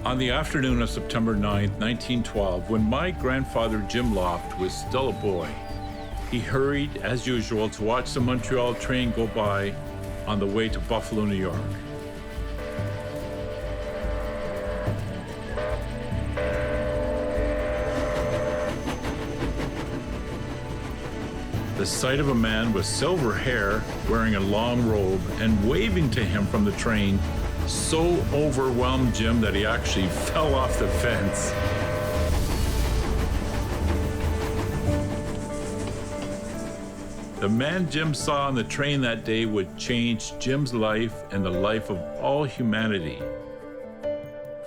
On the afternoon of September 9, 1912, when my grandfather Jim Loft was still a boy, he hurried, as usual, to watch the Montreal train go by on the way to Buffalo, New York. The sight of a man with silver hair, wearing a long robe, and waving to him from the train so overwhelmed Jim that he actually fell off the fence. The man Jim saw on the train that day would change Jim's life and the life of all humanity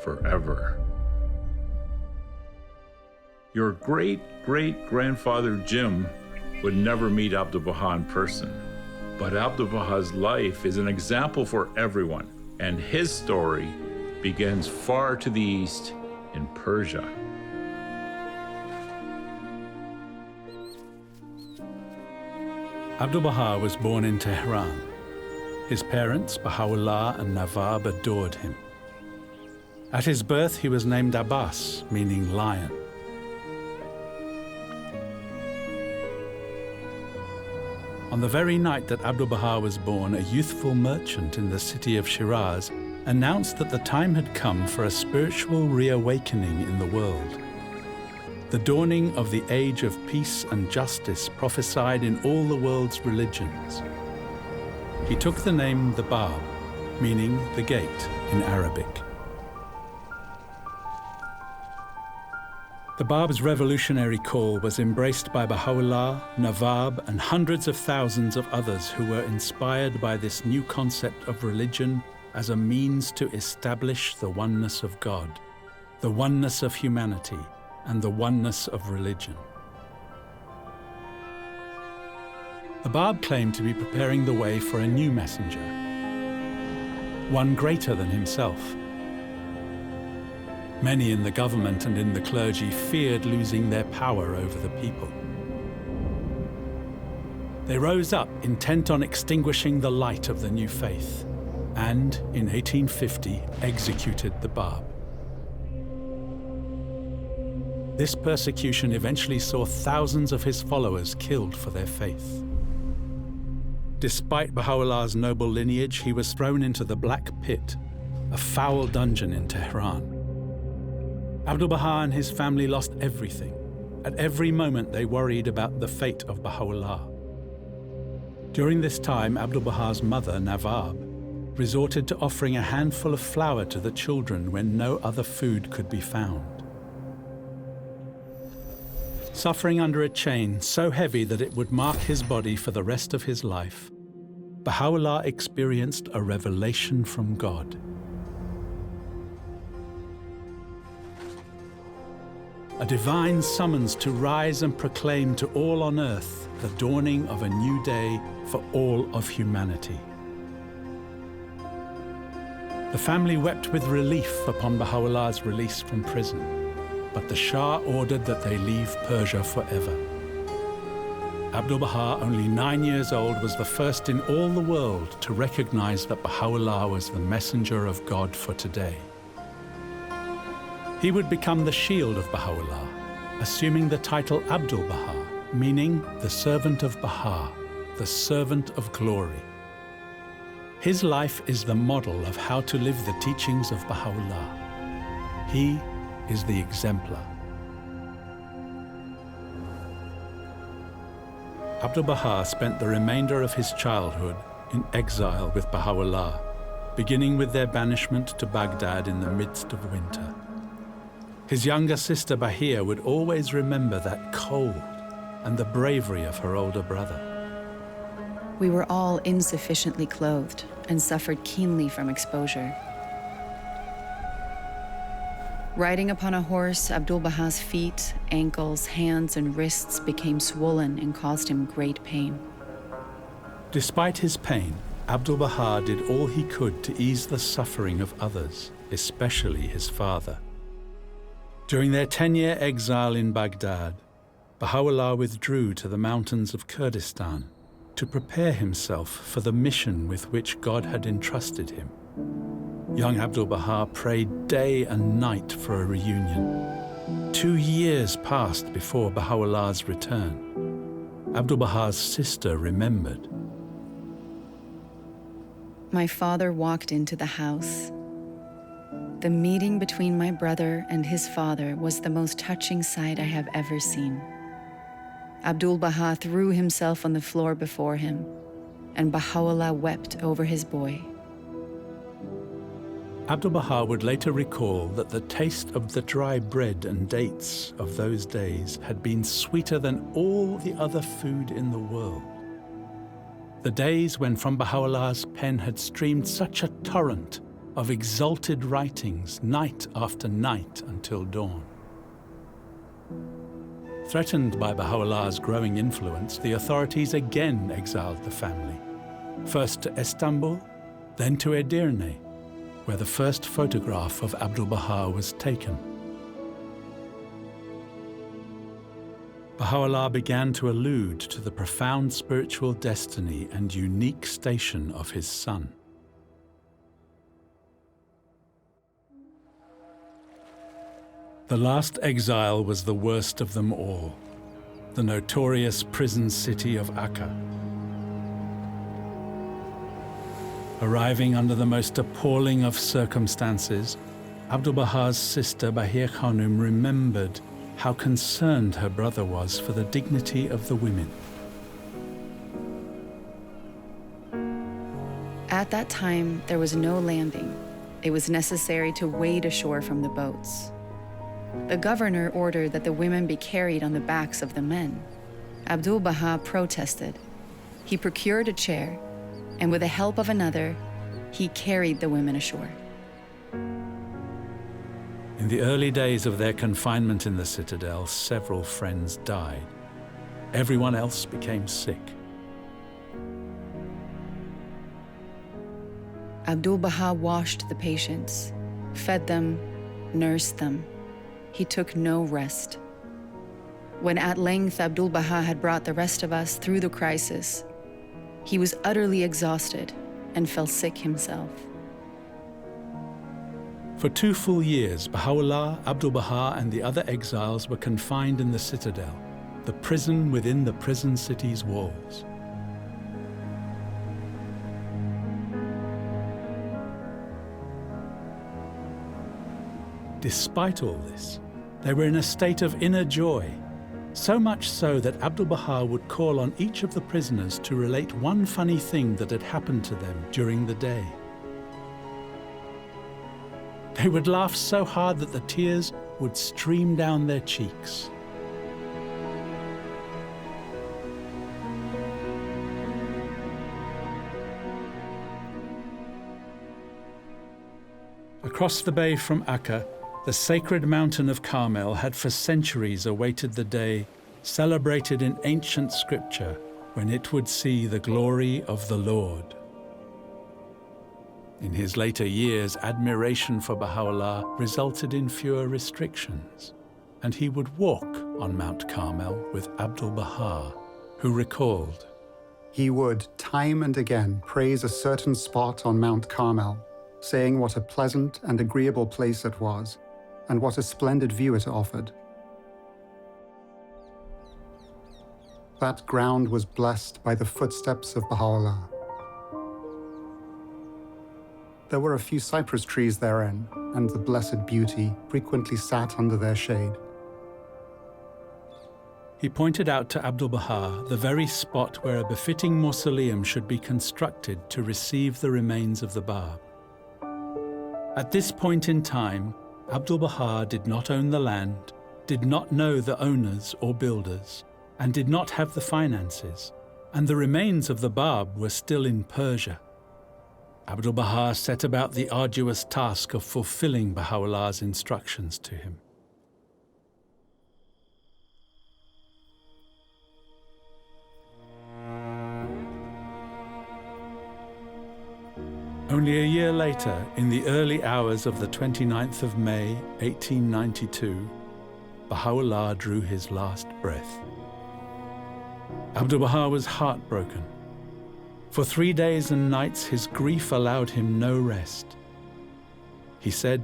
forever. Your great-great-grandfather Jim would never meet Abdu'l-Baha in person, but Abdu'l-Baha's life is an example for everyone. And his story begins far to the east in Persia. Abdu'l-Baha was born in Tehran. His parents, Baha'u'llah and Nawab, adored him. At his birth, he was named Abbas, meaning lion. On the very night that Abdu'l-Baha was born, a youthful merchant in the city of Shiraz announced that the time had come for a spiritual reawakening in the world. The dawning of the age of peace and justice prophesied in all the world's religions. He took the name the Bab, meaning the gate in Arabic. The Bab's revolutionary call was embraced by Baha'u'llah, Nawab, and hundreds of thousands of others who were inspired by this new concept of religion as a means to establish the oneness of God, the oneness of humanity, and the oneness of religion. The Bab claimed to be preparing the way for a new messenger, one greater than himself. Many in the government and in the clergy feared losing their power over the people. They rose up, intent on extinguishing the light of the new faith, and in 1850 executed the Bab. This persecution eventually saw thousands of his followers killed for their faith. Despite Baha'u'llah's noble lineage, he was thrown into the Black Pit, a foul dungeon in Tehran. Abdu'l-Baha and his family lost everything. At every moment, they worried about the fate of Baha'u'llah. During this time, Abdu'l-Baha's mother, Nawab, resorted to offering a handful of flour to the children when no other food could be found. Suffering under a chain so heavy that it would mark his body for the rest of his life, Baha'u'llah experienced a revelation from God. A divine summons to rise and proclaim to all on earth the dawning of a new day for all of humanity. The family wept with relief upon Baha'u'llah's release from prison, but the Shah ordered that they leave Persia forever. Abdu'l-Baha, only 9 years old, was the first in all the world to recognize that Baha'u'llah was the messenger of God for today. He would become the shield of Baha'u'llah, assuming the title Abdu'l-Baha, meaning the servant of Baha, the servant of glory. His life is the model of how to live the teachings of Baha'u'llah. He is the exemplar. Abdu'l-Baha spent the remainder of his childhood in exile with Baha'u'llah, beginning with their banishment to Baghdad in the midst of winter. His younger sister Bahia would always remember that cold and the bravery of her older brother. We were all insufficiently clothed and suffered keenly from exposure. Riding upon a horse, Abdu'l-Baha's feet, ankles, hands, and wrists became swollen and caused him great pain. Despite his pain, Abdu'l-Baha did all he could to ease the suffering of others, especially his father. During their 10-year exile in Baghdad, Baha'u'llah withdrew to the mountains of Kurdistan to prepare himself for the mission with which God had entrusted him. Young Abdu'l-Baha prayed day and night for a reunion. 2 years passed before Baha'u'llah's return. Abdu'l-Baha's sister remembered. My father walked into the house. The meeting between my brother and his father was the most touching sight I have ever seen. Abdu'l-Baha threw himself on the floor before him, and Baha'u'llah wept over his boy. Abdu'l-Baha would later recall that the taste of the dry bread and dates of those days had been sweeter than all the other food in the world. The days when from Baha'u'llah's pen had streamed such a torrent of exalted writings night after night until dawn. Threatened by Baha'u'llah's growing influence, the authorities again exiled the family, first to Istanbul, then to Edirne, where the first photograph of Abdu'l-Baha was taken. Baha'u'llah began to allude to the profound spiritual destiny and unique station of his son. The last exile was the worst of them all, the notorious prison city of Akka. Arriving under the most appalling of circumstances, Abdu'l-Baha's sister Bahir Khanum remembered how concerned her brother was for the dignity of the women. At that time, there was no landing. It was necessary to wade ashore from the boats. The governor ordered that the women be carried on the backs of the men. Abdu'l-Baha protested. He procured a chair, and with the help of another, he carried the women ashore. In the early days of their confinement in the citadel, several friends died. Everyone else became sick. Abdu'l-Baha washed the patients, fed them, nursed them. He took no rest. When at length Abdu'l-Baha had brought the rest of us through the crisis, he was utterly exhausted and fell sick himself. For 2 full years, Baha'u'llah, Abdu'l-Baha, and the other exiles were confined in the citadel, the prison within the prison city's walls. Despite all this, they were in a state of inner joy, so much so that Abdu'l-Baha would call on each of the prisoners to relate one funny thing that had happened to them during the day. They would laugh so hard that the tears would stream down their cheeks. Across the bay from Akka, the sacred mountain of Carmel had for centuries awaited the day celebrated in ancient scripture when it would see the glory of the Lord. In his later years, admiration for Baha'u'llah resulted in fewer restrictions, and he would walk on Mount Carmel with Abdu'l-Baha, who recalled, "He would time and again praise a certain spot on Mount Carmel, saying what a pleasant and agreeable place it was, and what a splendid view it offered. That ground was blessed by the footsteps of Baha'u'llah. There were a few cypress trees therein, and the Blessed Beauty frequently sat under their shade." He pointed out to Abdu'l-Baha the very spot where a befitting mausoleum should be constructed to receive the remains of the Bab. At this point in time, Abdu'l-Baha did not own the land, did not know the owners or builders, and did not have the finances, and the remains of the Bab were still in Persia. Abdu'l-Baha set about the arduous task of fulfilling Baha'u'llah's instructions to him. Only a year later, in the early hours of the 29th of May, 1892, Baha'u'llah drew his last breath. Abdu'l-Baha was heartbroken. For 3 days and nights, his grief allowed him no rest. He said,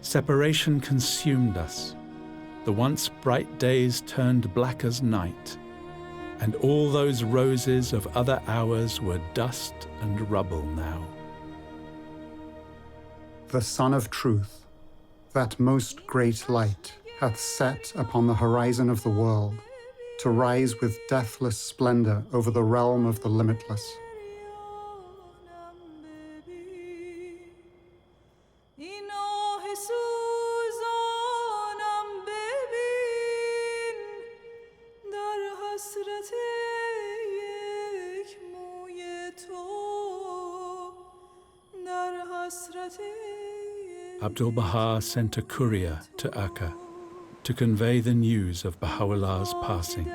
"Separation consumed us. The once bright days turned black as night, and all those roses of other hours were dust and rubble now." The Sun of Truth, that most great light, hath set upon the horizon of the world, to rise with deathless splendor over the realm of the limitless. Abdu'l-Baha sent a courier to Akka to convey the news of Baha'u'llah's passing.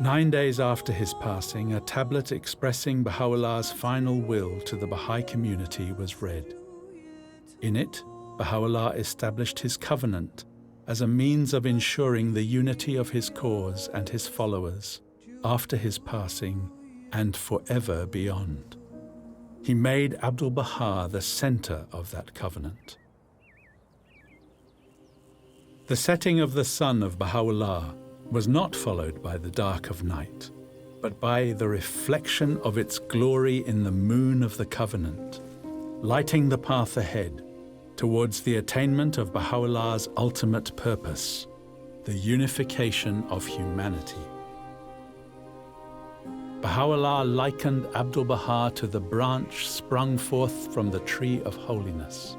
Nine days after his passing, a tablet expressing Baha'u'llah's final will to the Baha'i community was read. In it, Baha'u'llah established his covenant as a means of ensuring the unity of his cause and his followers after his passing and forever beyond. He made Abdu'l-Baha the center of that covenant. The setting of the sun of Baha'u'llah was not followed by the dark of night, but by the reflection of its glory in the moon of the covenant, lighting the path ahead towards the attainment of Baha'u'llah's ultimate purpose, the unification of humanity. Baha'u'llah likened Abdu'l-Baha to the branch sprung forth from the tree of holiness,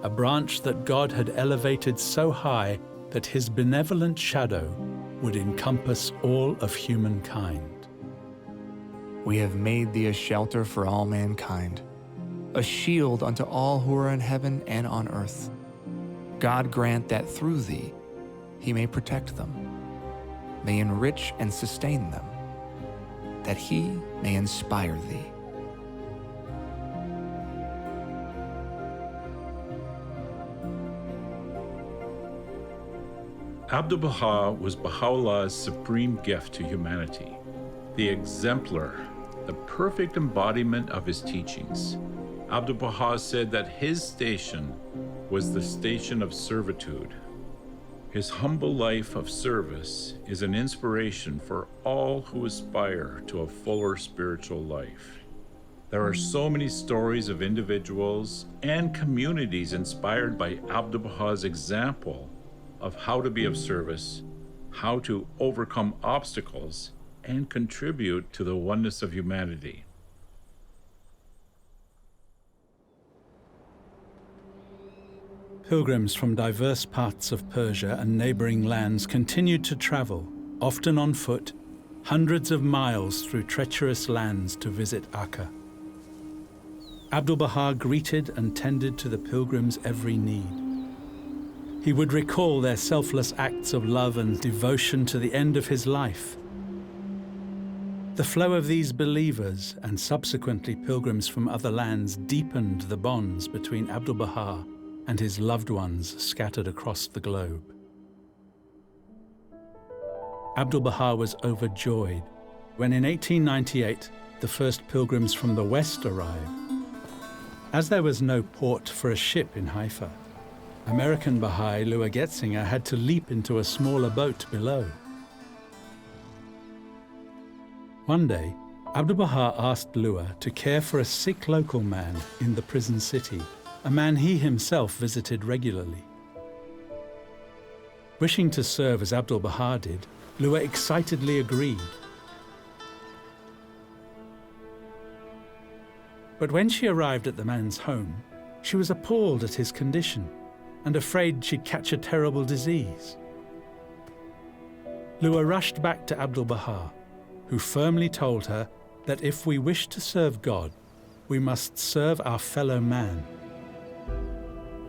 a branch that God had elevated so high that his benevolent shadow would encompass all of humankind. We have made thee a shelter for all mankind, a shield unto all who are in heaven and on earth. God grant that through thee he may protect them, may enrich and sustain them, that he may inspire thee. Abdu'l-Baha was Baha'u'llah's supreme gift to humanity, the exemplar, the perfect embodiment of his teachings. Abdu'l-Baha said that his station was the station of servitude. His humble life of service is an inspiration for all who aspire to a fuller spiritual life. There are so many stories of individuals and communities inspired by Abdu'l-Baha's example of how to be of service, how to overcome obstacles, and contribute to the oneness of humanity. Pilgrims from diverse parts of Persia and neighboring lands continued to travel, often on foot, hundreds of miles through treacherous lands to visit Akka. Abdu'l-Baha greeted and tended to the pilgrims' every need. He would recall their selfless acts of love and devotion to the end of his life. The flow of these believers and subsequently pilgrims from other lands deepened the bonds between Abdu'l-Baha and his loved ones scattered across the globe. Abdu'l-Baha was overjoyed when in 1898 the first pilgrims from the West arrived. As there was no port for a ship in Haifa, American Baha'i Lua Getzinger had to leap into a smaller boat below. One day, Abdu'l-Baha asked Lua to care for a sick local man in the prison city a man he himself visited regularly. Wishing to serve as Abdu'l-Baha did, Lua excitedly agreed. But when she arrived at the man's home, she was appalled at his condition and afraid she'd catch a terrible disease. Lua rushed back to Abdu'l-Baha, who firmly told her that if we wish to serve God, we must serve our fellow man.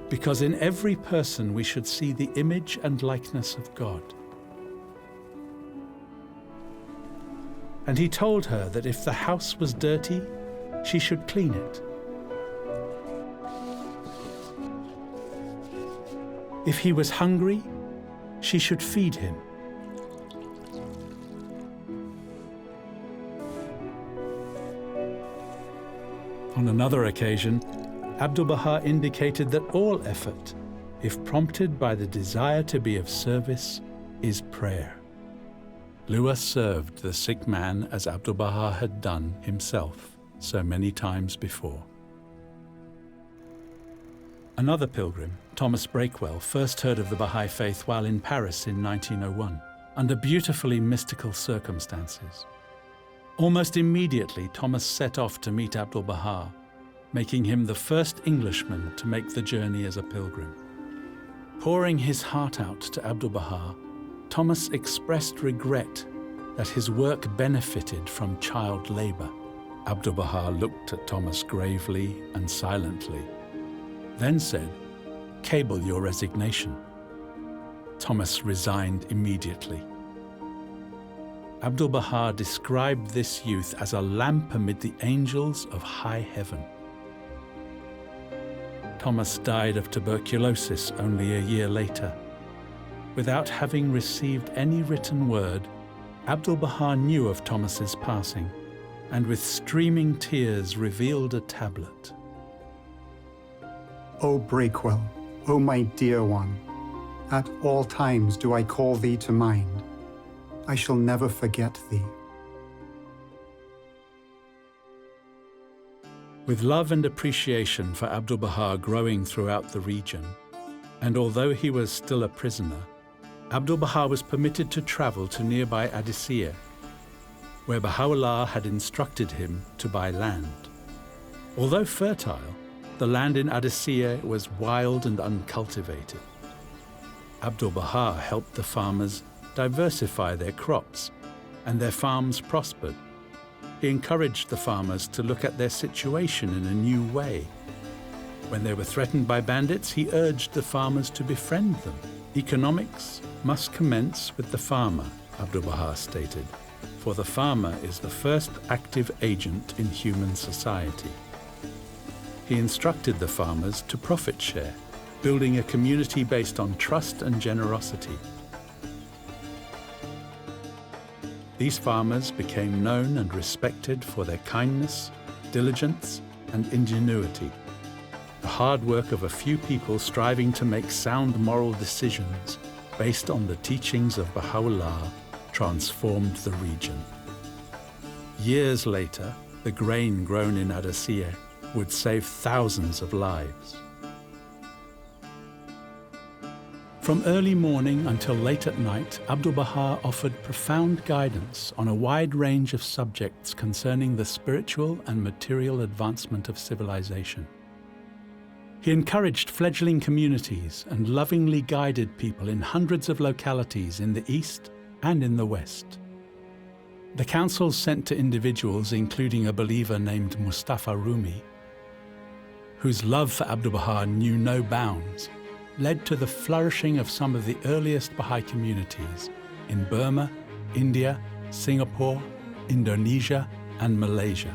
Because in every person we should see the image and likeness of God. And he told her that if the house was dirty, she should clean it. If he was hungry, she should feed him. On another occasion, Abdu'l-Baha indicated that all effort, if prompted by the desire to be of service, is prayer. Lua served the sick man as Abdu'l-Baha had done himself so many times before. Another pilgrim, Thomas Breakwell, first heard of the Baha'i faith while in Paris in 1901, under beautifully mystical circumstances. Almost immediately, Thomas set off to meet Abdu'l-Baha, making him the first Englishman to make the journey as a pilgrim. Pouring his heart out to Abdu'l-Baha, Thomas expressed regret that his work benefited from child labor. Abdu'l-Baha looked at Thomas gravely and silently, then said, "Cable your resignation." Thomas resigned immediately. Abdu'l-Baha described this youth as a lamp amid the angels of high heaven. Thomas died of tuberculosis only a year later. Without having received any written word, Abdu'l-Baha knew of Thomas's passing, and with streaming tears revealed a tablet. O Breakwell, O my dear one, at all times do I call thee to mind. I shall never forget thee. With love and appreciation for Abdu'l-Baha growing throughout the region, and although he was still a prisoner, Abdu'l-Baha was permitted to travel to nearby Adisiyah, where Baha'u'llah had instructed him to buy land. Although fertile, the land in Adisiyah was wild and uncultivated. Abdu'l-Baha helped the farmers diversify their crops, and their farms prospered. He encouraged the farmers to look at their situation in a new way. When they were threatened by bandits, he urged the farmers to befriend them. Economics must commence with the farmer, Abdu'l-Baha stated, for the farmer is the first active agent in human society. He instructed the farmers to profit share, building a community based on trust and generosity. These farmers became known and respected for their kindness, diligence, and ingenuity. The hard work of a few people striving to make sound moral decisions based on the teachings of Baha'u'llah transformed the region. Years later, the grain grown in Adisiyah would save thousands of lives. From early morning until late at night, Abdu'l-Baha offered profound guidance on a wide range of subjects concerning the spiritual and material advancement of civilization. He encouraged fledgling communities and lovingly guided people in hundreds of localities in the East and in the West. The counsels sent to individuals, including a believer named Mustafa Rumi, whose love for Abdu'l-Baha knew no bounds, led to the flourishing of some of the earliest Baha'i communities in Burma, India, Singapore, Indonesia, and Malaysia.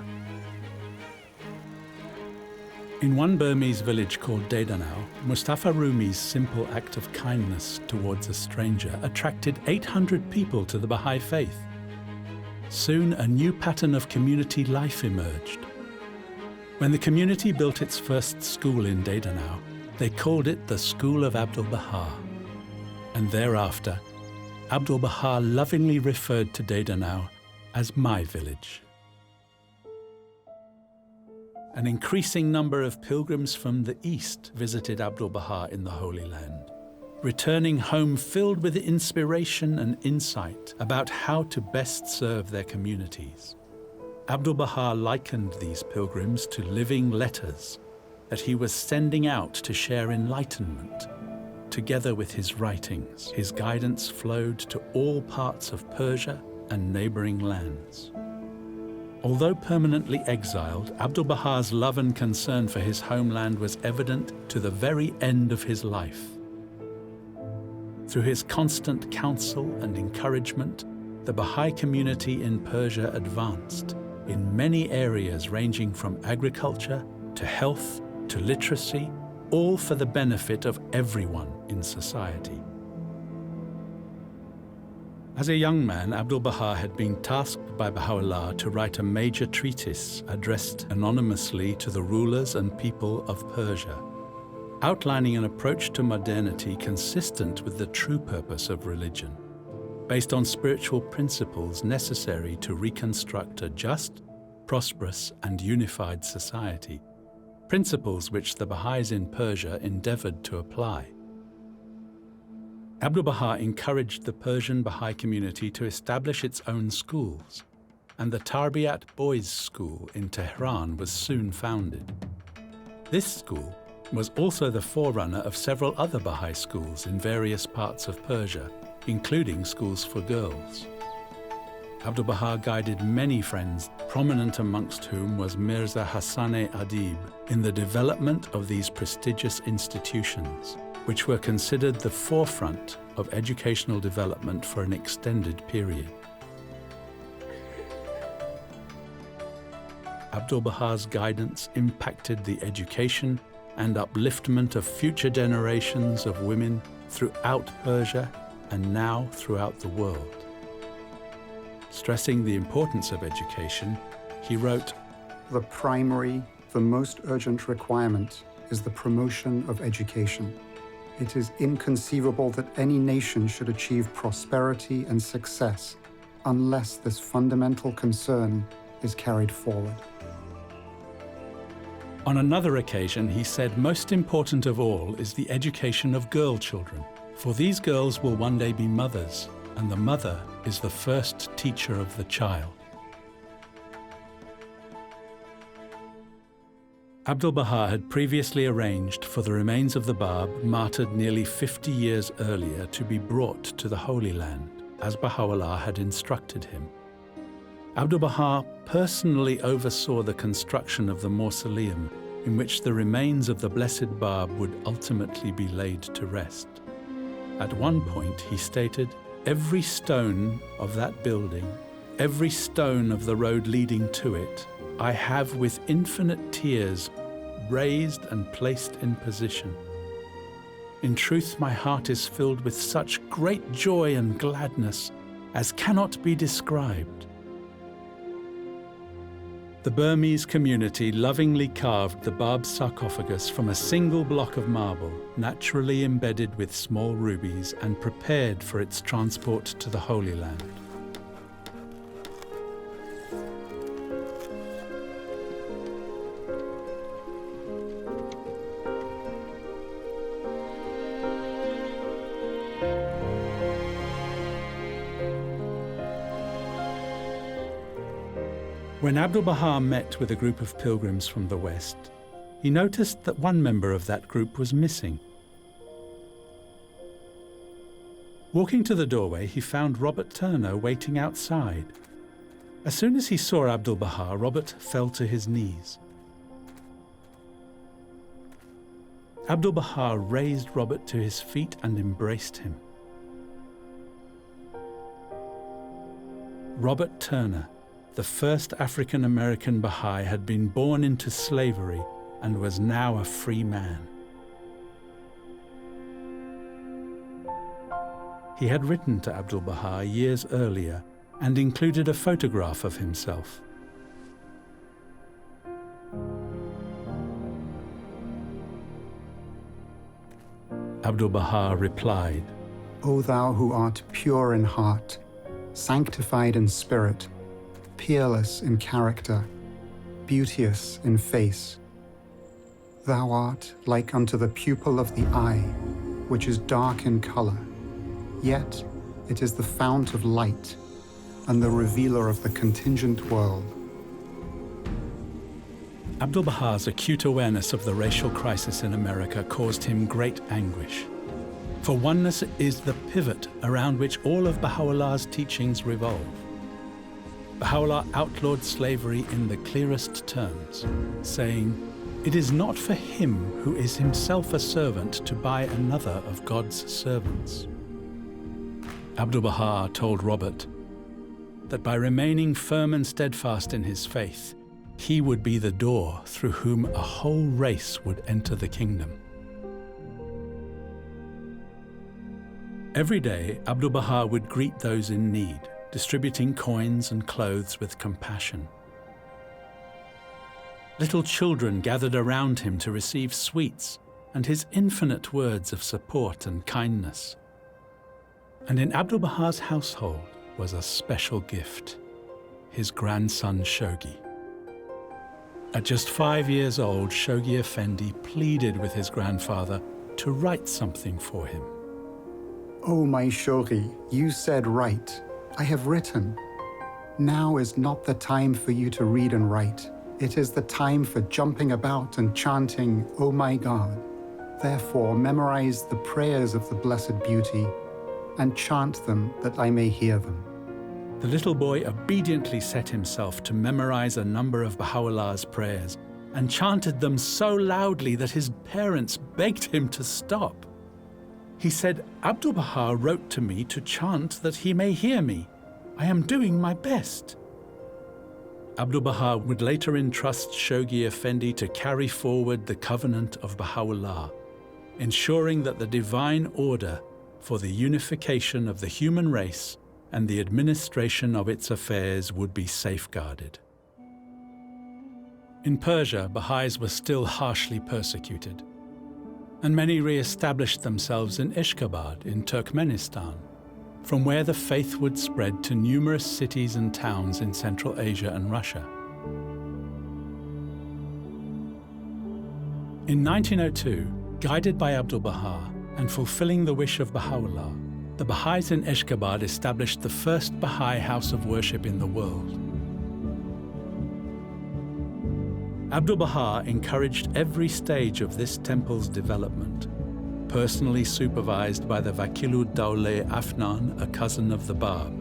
In one Burmese village called Dedanau, Mustafa Rumi's simple act of kindness towards a stranger attracted 800 people to the Baha'i faith. Soon, a new pattern of community life emerged. When the community built its first school in Dedanau, they called it the School of Abdu'l-Baha. And thereafter, Abdu'l-Baha lovingly referred to Dedanau as my village. an increasing number of pilgrims from the East visited Abdu'l-Baha in the Holy Land, returning home filled with inspiration and insight about how to best serve their communities. Abdu'l-Baha likened these pilgrims to living letters that he was sending out to share enlightenment. Together with his writings, his guidance flowed to all parts of Persia and neighboring lands. Although permanently exiled, Abdu'l-Baha's love and concern for his homeland was evident to the very end of his life. Through his constant counsel and encouragement, the Baha'i community in Persia advanced in many areas ranging from agriculture to health to literacy, all for the benefit of everyone in society. As a young man, Abdu'l-Baha had been tasked by Baha'u'llah to write a major treatise addressed anonymously to the rulers and people of Persia, outlining an approach to modernity consistent with the true purpose of religion, based on spiritual principles necessary to reconstruct a just, prosperous, and unified society, principles which the Baha'is in Persia endeavored to apply. Abdu'l-Baha encouraged the Persian Baha'i community to establish its own schools, and the Tarbiyat Boys' School in Tehran was soon founded. This school was also the forerunner of several other Baha'i schools in various parts of Persia, including schools for girls. Abdu'l-Baha guided many friends, prominent amongst whom was Mirza Hassan-e Adib, in the development of these prestigious institutions, which were considered the forefront of educational development for an extended period. Abdu'l-Baha's guidance impacted the education and upliftment of future generations of women throughout Persia and now throughout the world. Stressing the importance of education, he wrote, "The primary, the most urgent requirement is the promotion of education. It is inconceivable that any nation should achieve prosperity and success unless this fundamental concern is carried forward." On another occasion, he said, "Most important of all is the education of girl children, for these girls will one day be mothers, and the mother is the first teacher of the child." Abdu'l-Baha had previously arranged for the remains of the Bab, martyred nearly 50 years earlier, to be brought to the Holy Land, as Baha'u'llah had instructed him. Abdu'l-Baha personally oversaw the construction of the mausoleum in which the remains of the Blessed Bab would ultimately be laid to rest. At one point, he stated, "Every stone of that building, every stone of the road leading to it, I have with infinite tears raised and placed in position. In truth, my heart is filled with such great joy and gladness as cannot be described." The Burmese community lovingly carved the Bab sarcophagus from a single block of marble, naturally embedded with small rubies, and prepared for its transport to the Holy Land. When Abdu'l-Baha met with a group of pilgrims from the West, he noticed that one member of that group was missing. Walking to the doorway, he found Robert Turner waiting outside. As soon as he saw Abdu'l-Baha, Robert fell to his knees. Abdu'l-Baha raised Robert to his feet and embraced him. Robert Turner, the first African-American Baha'i, had been born into slavery and was now a free man. He had written to Abdu'l-Baha years earlier and included a photograph of himself. Abdu'l-Baha replied, "O thou who art pure in heart, sanctified in spirit, peerless in character, beauteous in face. Thou art like unto the pupil of the eye, which is dark in color, yet it is the fount of light and the revealer of the contingent world. Abdu'l-Baha's acute awareness of the racial crisis in America caused him great anguish. For oneness is the pivot around which all of Baha'u'llah's teachings revolve. Baha'u'llah outlawed slavery in the clearest terms, saying, "It is not for him who is himself a servant to buy another of God's servants." Abdu'l-Baha told Robert that by remaining firm and steadfast in his faith, he would be the door through whom a whole race would enter the kingdom. Every day, Abdu'l-Baha would greet those in need, distributing coins and clothes with compassion. Little children gathered around him to receive sweets and his infinite words of support and kindness. And in Abdu'l-Baha's household was a special gift, his grandson Shoghi. At just 5 years old, Shoghi Effendi pleaded with his grandfather to write something for him. "Oh, my Shoghi, you said write. I have written. Now is not the time for you to read and write. It is the time for jumping about and chanting, 'Oh my God.' Therefore, memorize the prayers of the Blessed Beauty and chant them that I may hear them." The little boy obediently set himself to memorize a number of Baha'u'llah's prayers and chanted them so loudly that his parents begged him to stop. He said, "Abdu'l-Baha wrote to me to chant that he may hear me. I am doing my best." Abdu'l-Baha would later entrust Shoghi Effendi to carry forward the covenant of Baha'u'llah, ensuring that the divine order for the unification of the human race and the administration of its affairs would be safeguarded. In Persia, Baha'is were still harshly persecuted, and many re-established themselves in Ashgabat in Turkmenistan, from where the faith would spread to numerous cities and towns in Central Asia and Russia. In 1902, guided by Abdu'l-Baha and fulfilling the wish of Baha'u'llah, the Baha'is in Ashgabat established the first Baha'i house of worship in the world. Abdu'l-Baha encouraged every stage of this temple's development, personally supervised by the Vakilud Dawle Afnan, a cousin of the Bab.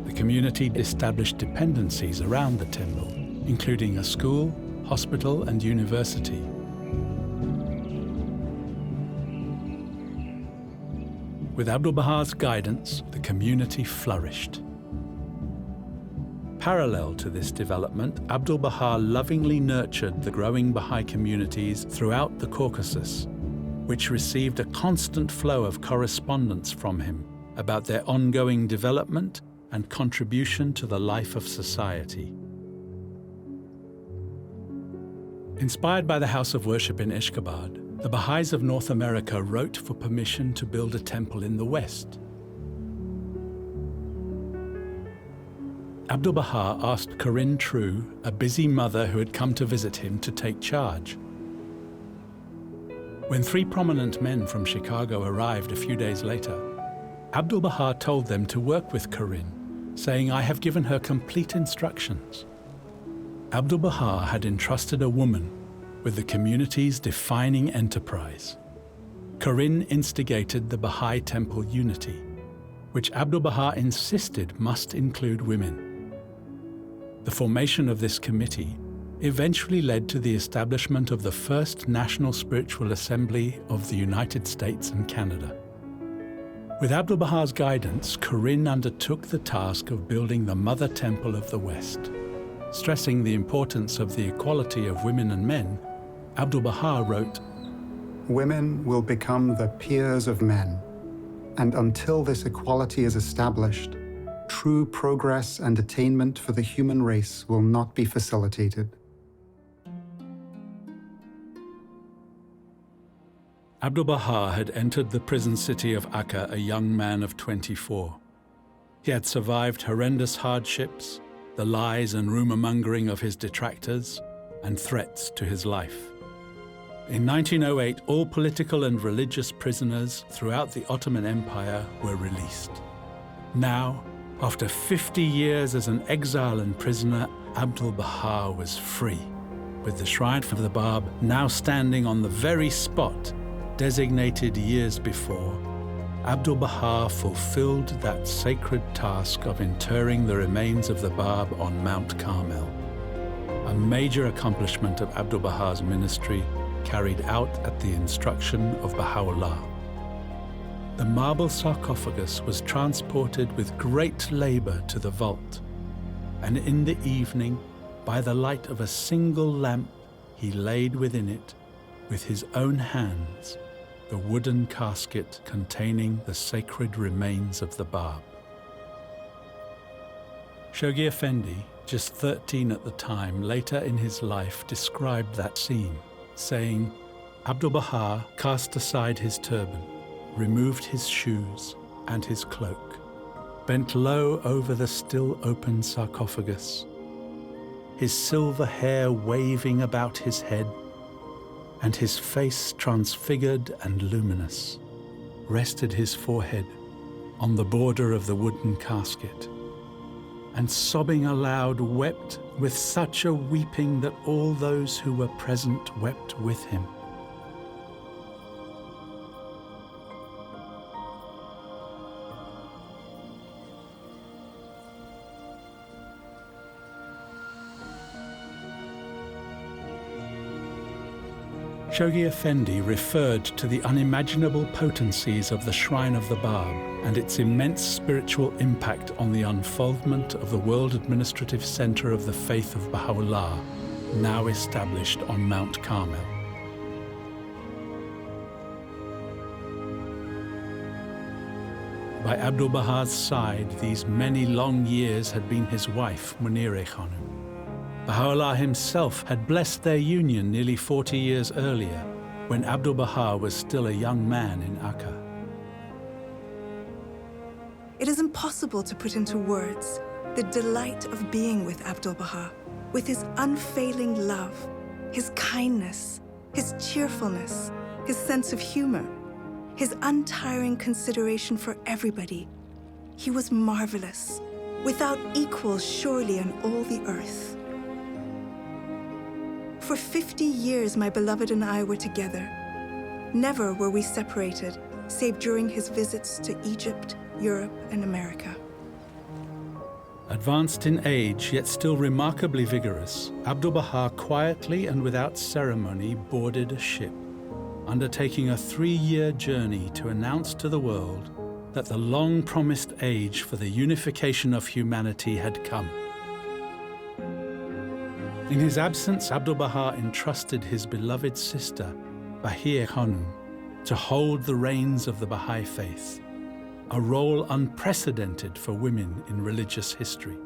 The community established dependencies around the temple, including a school, hospital, and university. With Abdu'l-Baha's guidance, the community flourished. Parallel to this development, Abdu'l-Baha lovingly nurtured the growing Baha'i communities throughout the Caucasus, which received a constant flow of correspondence from him about their ongoing development and contribution to the life of society. Inspired by the house of worship in Ashgabat, the Baha'is of North America wrote for permission to build a temple in the West. Abdu'l-Baha asked Corinne True, a busy mother who had come to visit him, to take charge. When 3 prominent men from Chicago arrived a few days later, Abdu'l-Baha told them to work with Corinne, saying, "I have given her complete instructions." Abdu'l-Baha had entrusted a woman with the community's defining enterprise. Corinne instigated the Baha'i Temple Unity, which Abdu'l-Baha insisted must include women. The formation of this committee eventually led to the establishment of the first National Spiritual Assembly of the United States and Canada. With Abdu'l-Baha's guidance, Corinne undertook the task of building the Mother Temple of the West. Stressing the importance of the equality of women and men, Abdu'l-Baha wrote, "Women will become the peers of men, and until this equality is established, true progress and attainment for the human race will not be facilitated." Abdu'l-Baha had entered the prison city of Akka a young man of 24. He had survived horrendous hardships, the lies and rumor-mongering of his detractors, and threats to his life. In 1908, all political and religious prisoners throughout the Ottoman Empire were released. Now, after 50 years as an exile and prisoner, Abdu'l-Baha was free, with the Shrine of the Bab now standing on the very spot designated years before. Abdu'l-Baha fulfilled that sacred task of interring the remains of the Bab on Mount Carmel, a major accomplishment of Abdu'l-Baha's ministry carried out at the instruction of Baha'u'llah. The marble sarcophagus was transported with great labor to the vault, and in the evening, by the light of a single lamp, he laid within it, with his own hands, the wooden casket containing the sacred remains of the Bab. Shoghi Effendi, just 13 at the time, later in his life described that scene, saying, Abdu'l-Baha cast aside his turban, removed his shoes and his cloak, bent low over the still open sarcophagus, his silver hair waving about his head, and his face transfigured and luminous, rested his forehead on the border of the wooden casket, and sobbing aloud wept with such a weeping that all those who were present wept with him. Shoghi Effendi referred to the unimaginable potencies of the Shrine of the Bab and its immense spiritual impact on the unfoldment of the world administrative center of the faith of Baha'u'llah, now established on Mount Carmel. By Abdu'l-Baha's side, these many long years had been his wife, Munira Khanum. Baha'u'llah himself had blessed their union nearly 40 years earlier, when Abdu'l-Baha was still a young man in Akka. It is impossible to put into words the delight of being with Abdu'l-Baha, with his unfailing love, his kindness, his cheerfulness, his sense of humor, his untiring consideration for everybody. He was marvelous, without equal surely on all the earth. For 50 years, my beloved and I were together. Never were we separated, save during his visits to Egypt, Europe, and America. Advanced in age, yet still remarkably vigorous, Abdu'l-Baha quietly and without ceremony boarded a ship, undertaking a 3-year journey to announce to the world that the long-promised age for the unification of humanity had come. In his absence, Abdu'l-Baha entrusted his beloved sister, Bahia Khanum, to hold the reins of the Baha'i faith, a role unprecedented for women in religious history.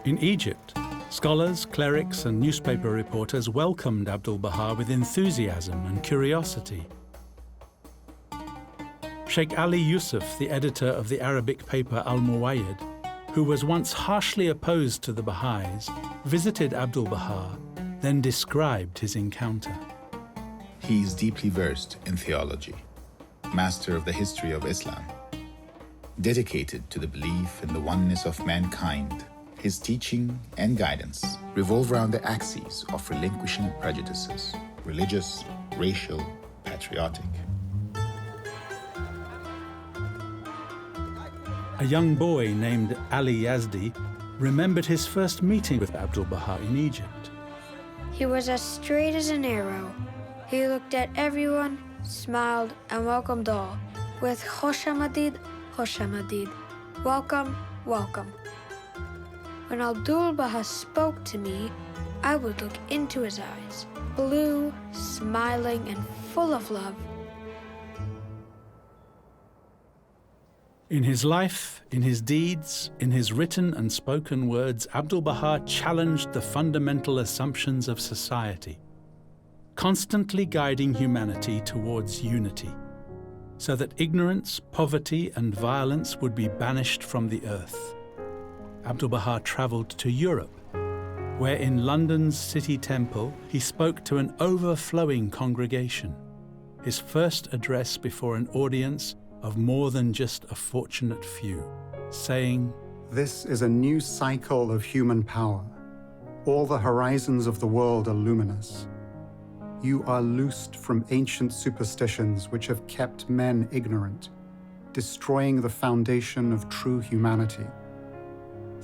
In Egypt, scholars, clerics, and newspaper reporters welcomed Abdu'l-Baha with enthusiasm and curiosity. Sheikh Ali Yusuf, the editor of the Arabic paper Al-Muwayyid, who was once harshly opposed to the Baha'is, visited Abdu'l-Baha, then described his encounter. He is deeply versed in theology, master of the history of Islam, dedicated to the belief in the oneness of mankind. His teaching and guidance revolve around the axes of relinquishing prejudices, religious, racial, patriotic. A young boy named Ali Yazdi remembered his first meeting with Abdu'l-Baha in Egypt. He was as straight as an arrow. He looked at everyone, smiled, and welcomed all with Khosh Amadid, Khosh Amadid. Welcome, welcome. When Abdu'l-Baha spoke to me, I would look into his eyes, blue, smiling, and full of love. In his life, in his deeds, in his written and spoken words, Abdu'l-Baha challenged the fundamental assumptions of society, constantly guiding humanity towards unity, so that ignorance, poverty, and violence would be banished from the earth. Abdu'l-Baha travelled to Europe, where in London's City Temple he spoke to an overflowing congregation, his first address before an audience of more than just a fortunate few, saying, "This is a new cycle of human power. All the horizons of the world are luminous. You are loosed from ancient superstitions which have kept men ignorant, destroying the foundation of true humanity.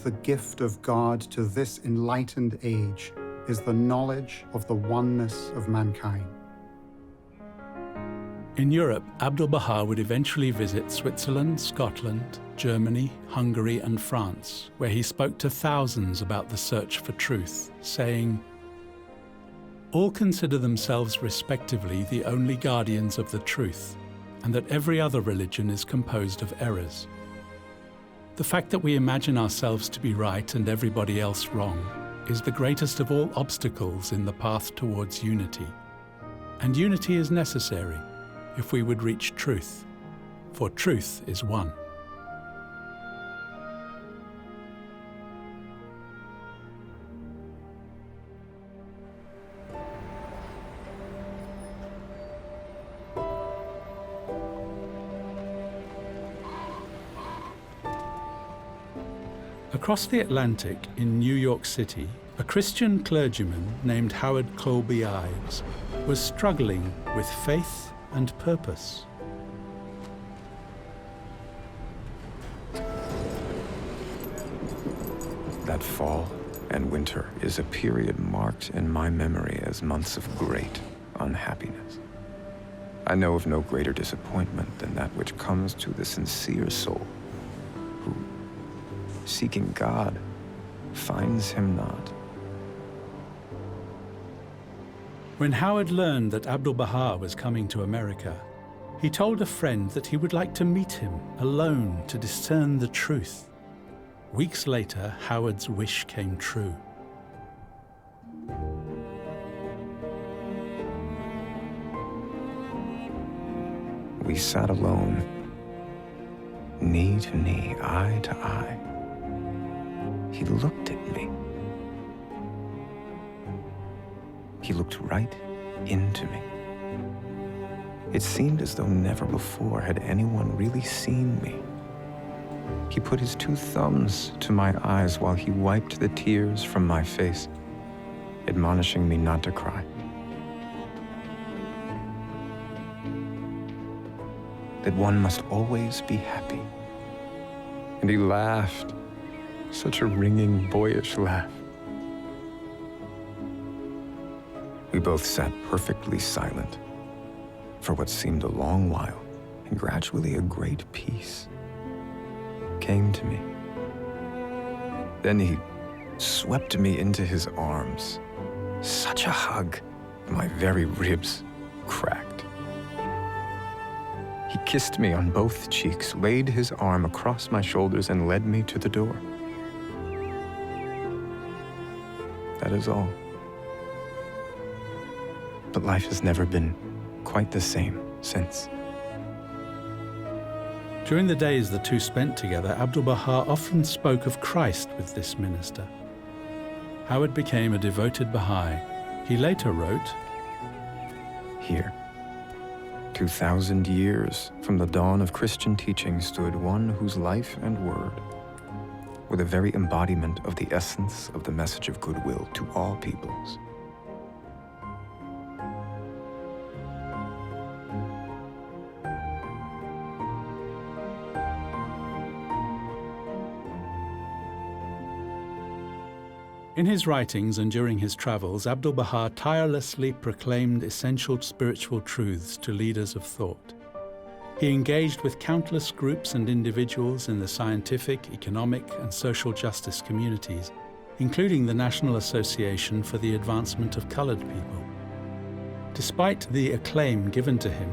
The gift of God to this enlightened age is the knowledge of the oneness of mankind." In Europe, Abdu'l-Baha would eventually visit Switzerland, Scotland, Germany, Hungary, and France, where he spoke to thousands about the search for truth, saying, "All consider themselves respectively the only guardians of the truth, and that every other religion is composed of errors. The fact that we imagine ourselves to be right and everybody else wrong is the greatest of all obstacles in the path towards unity. And unity is necessary if we would reach truth, for truth is one." Across the Atlantic in New York City, a Christian clergyman named Howard Colby Ives was struggling with faith and purpose. That fall and winter is a period marked in my memory as months of great unhappiness. I know of no greater disappointment than that which comes to the sincere soul who, seeking God, finds him not. When Howard learned that Abdu'l-Baha was coming to America, he told a friend that he would like to meet him alone to discern the truth. Weeks later, Howard's wish came true. We sat alone, knee to knee, eye to eye. He looked at me. He looked right into me. It seemed as though never before had anyone really seen me. He put his two thumbs to my eyes while he wiped the tears from my face, admonishing me not to cry. That one must always be happy. And he laughed, such a ringing, boyish laugh. We both sat perfectly silent for what seemed a long while, and gradually a great peace came to me. Then he swept me into his arms. Such a hug, my very ribs cracked. He kissed me on both cheeks, laid his arm across my shoulders, and led me to the door. That is all. But life has never been quite the same since. During the days the two spent together, Abdu'l-Baha often spoke of Christ with this minister. Howard became a devoted Baha'i. He later wrote, "Here, 2,000 years from the dawn of Christian teaching stood one whose life and word were the very embodiment of the essence of the message of goodwill to all peoples. In his writings and during his travels, Abdu'l-Baha tirelessly proclaimed essential spiritual truths to leaders of thought. He engaged with countless groups and individuals in the scientific, economic, and social justice communities, including the National Association for the Advancement of Colored People. Despite the acclaim given to him,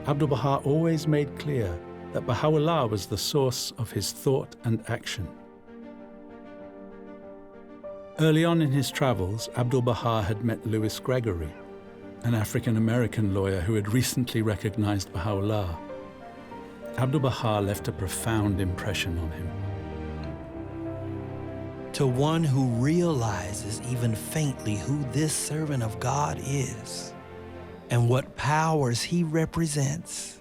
Abdu'l-Baha always made clear that Baha'u'llah was the source of his thought and action. Early on in his travels, Abdu'l-Baha had met Louis Gregory. an African-American lawyer who had recently recognized Baha'u'llah. Abdu'l-Baha left a profound impression on him. To one who realizes even faintly who this servant of God is and what powers he represents,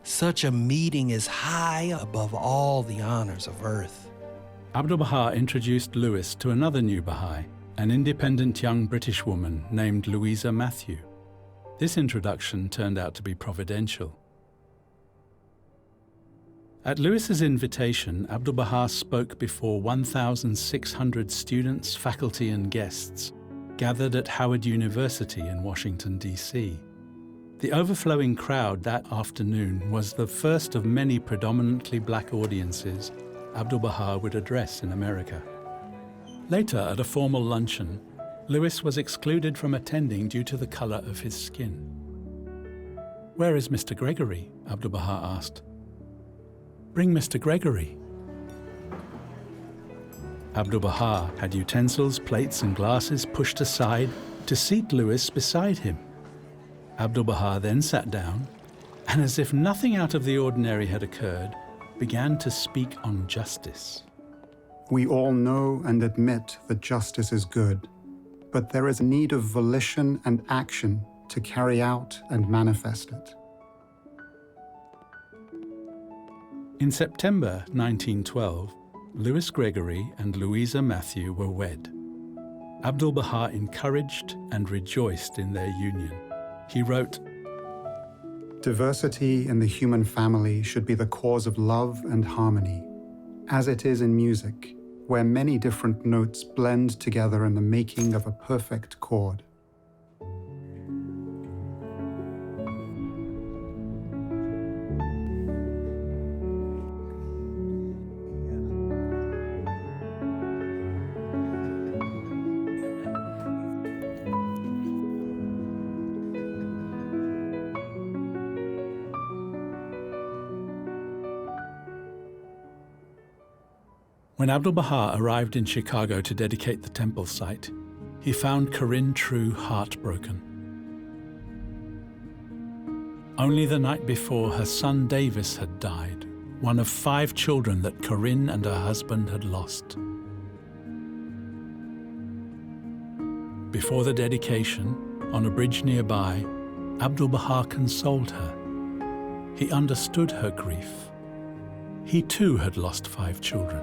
such a meeting is high above all the honors of earth. Abdu'l-Baha introduced Lewis to another new Baha'i, an independent young British woman named Louisa Matthew. This introduction turned out to be providential. At Lewis's invitation, Abdu'l-Baha spoke before 1,600 students, faculty, and guests gathered at Howard University in Washington, D.C. The overflowing crowd that afternoon was the first of many predominantly black audiences Abdu'l-Baha would address in America. Later, at a formal luncheon, Lewis was excluded from attending due to the color of his skin. "Where is Mr. Gregory?" Abdu'l-Baha asked. "Bring Mr. Gregory." Abdu'l-Baha had utensils, plates, and glasses pushed aside to seat Lewis beside him. Abdu'l-Baha then sat down, and as if nothing out of the ordinary had occurred, began to speak on justice. We all know and admit that justice is good, but there is a need of volition and action to carry out and manifest it. In September 1912, Lewis Gregory and Louisa Matthew were wed. Abdu'l-Baha encouraged and rejoiced in their union. He wrote, "Diversity in the human family should be the cause of love and harmony, as it is in music, where many different notes blend together in the making of a perfect chord." When Abdu'l-Baha arrived in Chicago to dedicate the temple site, he found Corinne True heartbroken. Only the night before, her son Davis had died, one of 5 children that Corinne and her husband had lost. Before the dedication, on a bridge nearby, Abdu'l-Baha consoled her. He understood her grief. He too had lost 5 children.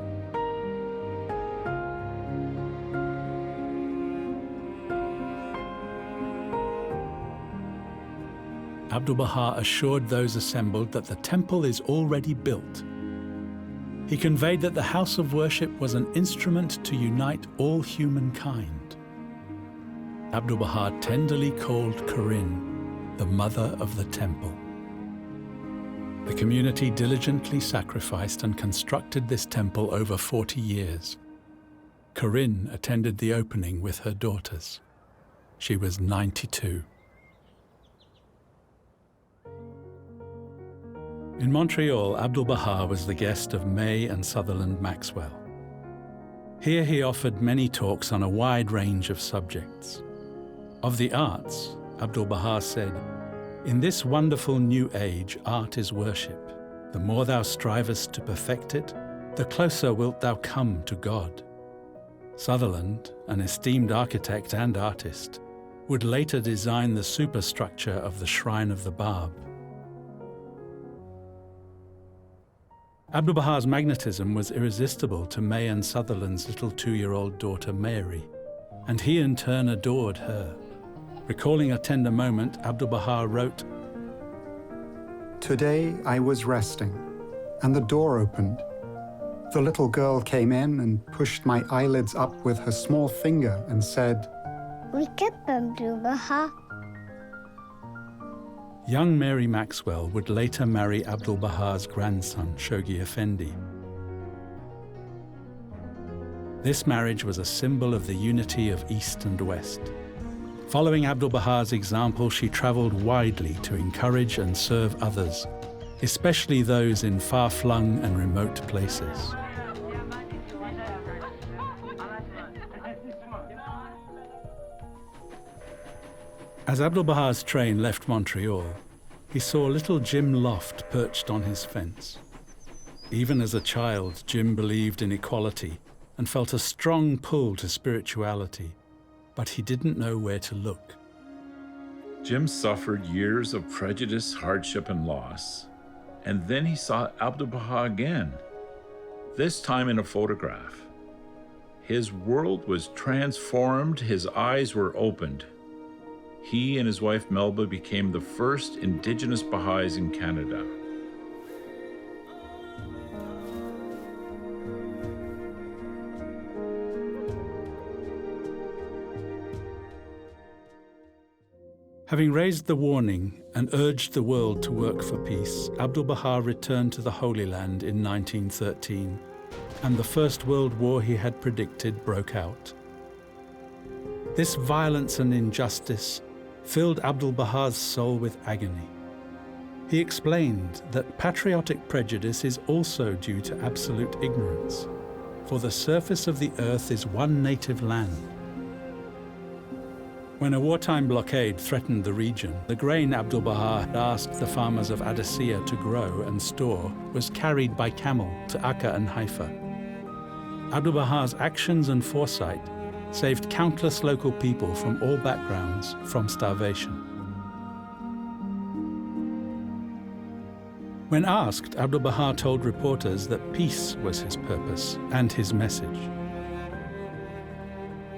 Abdu'l-Baha assured those assembled that the temple is already built. He conveyed that the house of worship was an instrument to unite all humankind. Abdu'l-Baha tenderly called Corinne the mother of the temple. The community diligently sacrificed and constructed this temple over 40 years. Corinne attended the opening with her daughters. She was 92. In Montreal, Abdu'l-Baha was the guest of May and Sutherland Maxwell. Here he offered many talks on a wide range of subjects. Of the arts, Abdu'l-Baha said, "In this wonderful new age, art is worship. The more thou strivest to perfect it, the closer wilt thou come to God." Sutherland, an esteemed architect and artist, would later design the superstructure of the Shrine of the Bab. Abdu'l-Baha's magnetism was irresistible to May and Sutherland's little 2-year-old daughter Mary, and he in turn adored her. Recalling a tender moment, Abdu'l-Baha wrote, "Today I was resting, and the door opened. The little girl came in and pushed my eyelids up with her small finger and said, 'Wake up, Abdu'l-Baha.'" Young Mary Maxwell would later marry Abdu'l-Baha's grandson, Shoghi Effendi. This marriage was a symbol of the unity of East and West. Following Abdu'l-Baha's example, she traveled widely to encourage and serve others, especially those in far-flung and remote places. As Abdu'l-Baha's train left Montreal, he saw little Jim Loft perched on his fence. Even as a child, Jim believed in equality and felt a strong pull to spirituality, but he didn't know where to look. Jim suffered years of prejudice, hardship, and loss. And then he saw Abdu'l-Baha again, this time in a photograph. His world was transformed, his eyes were opened. He and his wife Melba became the first Indigenous Baha'is in Canada. Having raised the warning and urged the world to work for peace, Abdu'l-Baha returned to the Holy Land in 1913, and the First World War he had predicted broke out. This violence and injustice filled Abdu'l-Baha's soul with agony. He explained that patriotic prejudice is also due to absolute ignorance, for the surface of the earth is one native land. When a wartime blockade threatened the region, the grain Abdu'l-Baha had asked the farmers of Adessia to grow and store was carried by camel to Akka and Haifa. Abdu'l-Baha's actions and foresight saved countless local people from all backgrounds from starvation. When asked, Abdu'l-Baha told reporters that peace was his purpose and his message.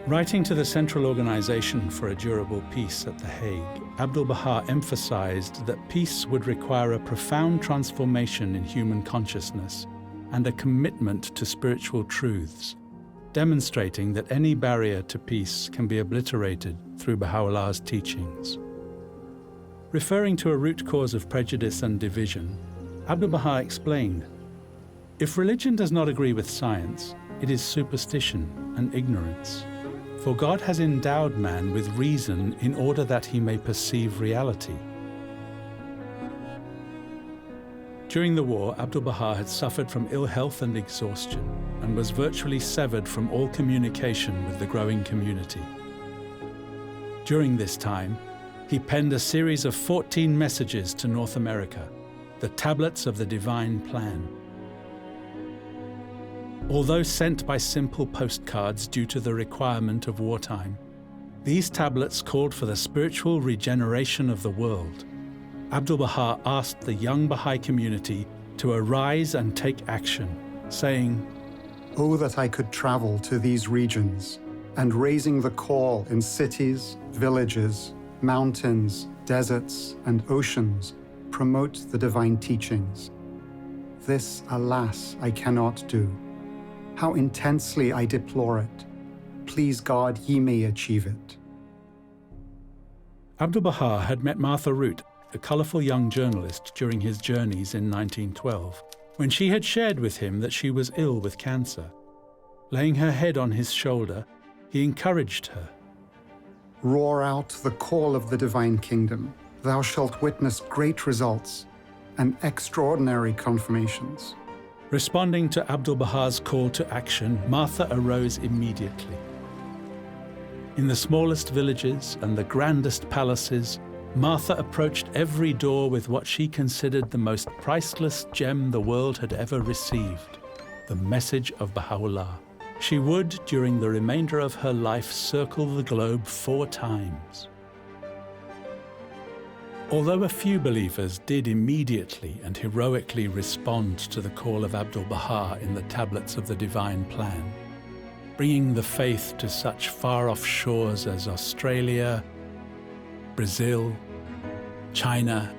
Writing to the Central Organization for a Durable Peace at The Hague, Abdu'l-Baha emphasized that peace would require a profound transformation in human consciousness and a commitment to spiritual truths, demonstrating that any barrier to peace can be obliterated through Baha'u'llah's teachings. Referring to a root cause of prejudice and division, Abdu'l-Baha explained, "If religion does not agree with science, it is superstition and ignorance. For God has endowed man with reason in order that he may perceive reality." During the war, Abdu'l-Baha had suffered from ill health and exhaustion and was virtually severed from all communication with the growing community. During this time, he penned a series of 14 messages to North America, the Tablets of the Divine Plan. Although sent by simple postcards due to the requirement of wartime, these tablets called for the spiritual regeneration of the world. Abdu'l-Baha asked the young Baha'i community to arise and take action, saying, "Oh, that I could travel to these regions, and raising the call in cities, villages, mountains, deserts, and oceans, promote the divine teachings. This, alas, I cannot do. How intensely I deplore it. Please God, ye may achieve it." Abdu'l-Baha had met Martha Root, a colorful young journalist, during his journeys in 1912, when she had shared with him that she was ill with cancer. Laying her head on his shoulder, he encouraged her. "Roar out the call of the divine kingdom. Thou shalt witness great results and extraordinary confirmations." Responding to Abdu'l-Baha's call to action, Martha arose immediately. In the smallest villages and the grandest palaces, Martha approached every door with what she considered the most priceless gem the world had ever received, the message of Baha'u'llah. She would, during the remainder of her life, circle the globe 4 times. Although a few believers did immediately and heroically respond to the call of Abdu'l-Baha in the Tablets of the Divine Plan, bringing the faith to such far-off shores as Australia, Brazil, China,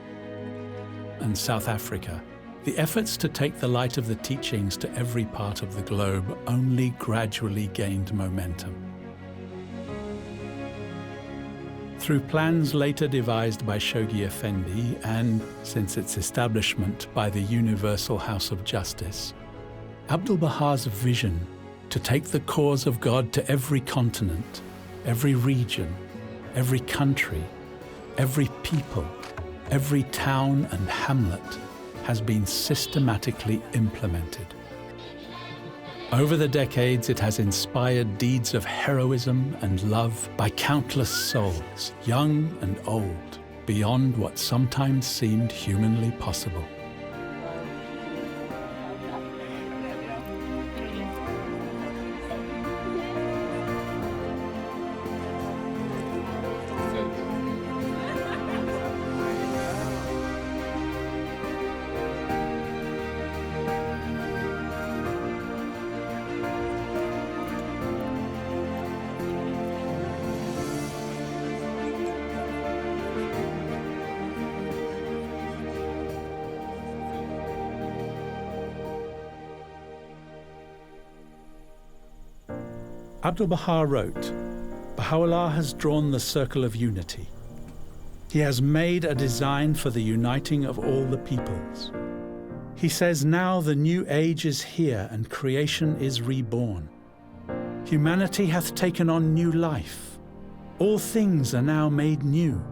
and South Africa, the efforts to take the light of the teachings to every part of the globe only gradually gained momentum. Through plans later devised by Shoghi Effendi and, since its establishment, by the Universal House of Justice, Abdu'l-Baha's vision to take the cause of God to every continent, every region, every country, every people, every town and hamlet has been systematically implemented. Over the decades, it has inspired deeds of heroism and love by countless souls, young and old, beyond what sometimes seemed humanly possible. Abdu'l-Baha wrote, Baha'u'llah has drawn the circle of unity. He has made a design for the uniting of all the peoples. He says now the new age is here and creation is reborn. Humanity hath taken on new life. All things are now made new.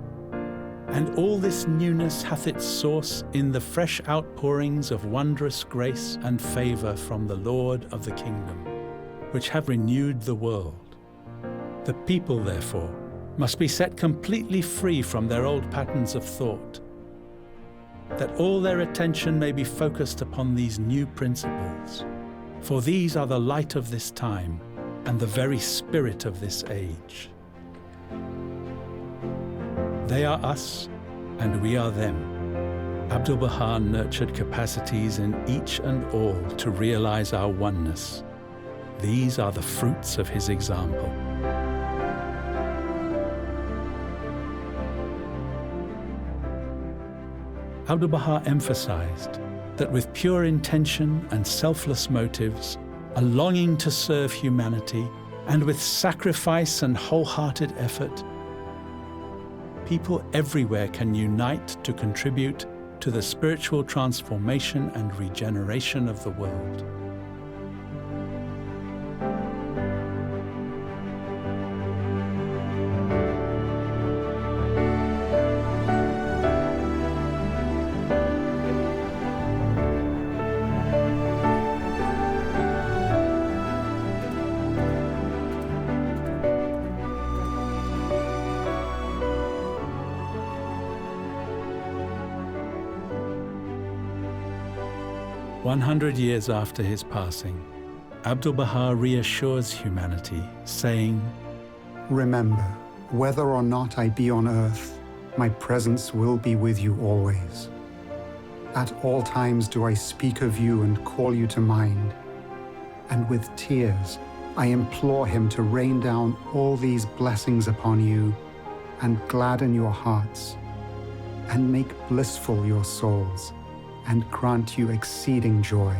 And all this newness hath its source in the fresh outpourings of wondrous grace and favor from the Lord of the kingdom, which have renewed the world. The people, therefore, must be set completely free from their old patterns of thought, that all their attention may be focused upon these new principles, for these are the light of this time and the very spirit of this age. They are us, and we are them. Abdu'l-Baha nurtured capacities in each and all to realize our oneness. These are the fruits of his example. Abdu'l-Baha emphasized that with pure intention and selfless motives, a longing to serve humanity, and with sacrifice and wholehearted effort, people everywhere can unite to contribute to the spiritual transformation and regeneration of the world. "100 years after his passing, Abdu'l-Baha reassures humanity, saying, Remember, whether or not I be on earth, my presence will be with you always. At all times do I speak of you and call you to mind, and with tears I implore him to rain down all these blessings upon you and gladden your hearts and make blissful your souls and grant you exceeding joy.